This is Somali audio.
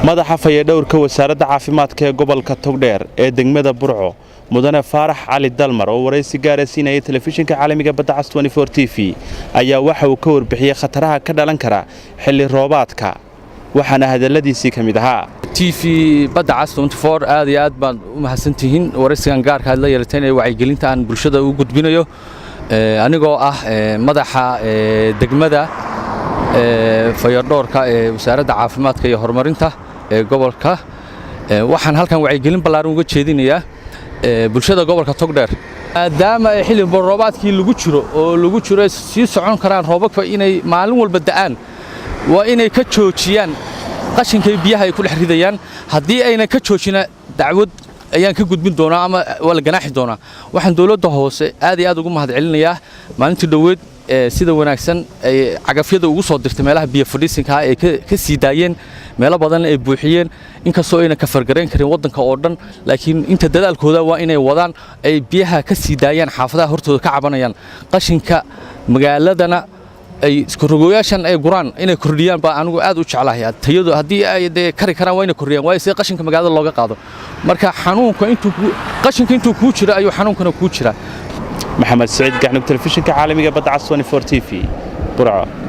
madaxa fayo dhawrka wasaaradda caafimaadka ee gobolka Togdheer ee degmada Burco mudane Faarax Cali Dalmar oo wareysi gaarsiinaya telefishinka caalamiga badda cas 24 TV ayaa waxa uu ka warbixiyay khataraha ka dhalan kara xilli roobaadka waxaana hadaladiisii kamid ahaa TV badda cas 24 aad iyo aad baan u mahadsantihiin wareysigan gaarka aad la yeelateen ee wacyigelinta aan bulshada u gudbinayo anigoo ah madaxa degmada fayo dhawrka ee wasaaradda caafimaadka iyo horumarinta gobolka waxaan halkan wacyigelin ballaaran uga jeedinayaa bulshada gobolka Togdheer maadaama xilli roobaadkii lagu jiro sii socon karaan roobabka inay maalin walba da'aan waa inay ka joojiyaan qashinka biyaha ay ku dhex ridayaan haddii ayna ka joojina dacwad ayaan ka gudbin doonaa ama wala ganaaxi doonaa waxaan dawladda hoose aad iyo aad ugu mahadcelinayaa maalintii dhaweed sida wanaagsan ay cagafyada ugu soo dirtay meelaha biyo fadhiisinka ay ka sii daayeen meelo badan ay buuxiyeen inkastoo ayna ka fargareyn karin wadanka oo dhan laakiin inta dadaalkooda waa inay wadaan ay biyaha ka sii daayaan xaafadaha hortooda ka cabanayaan qashinka magaaladana ay isku rogoyaashan ay guraan inay kordhiyaan baa anigu aad u jeclahay tayadu haddii ay kari karaan waa inay kordhiyaan waayo si qashinka magaalada looga qaado marka qashinka intuu ku jira ayuu xanuunkana ku jira محمد سعيد قاعد نقول تلفزيون كعالمي بدعة 24 TV برعو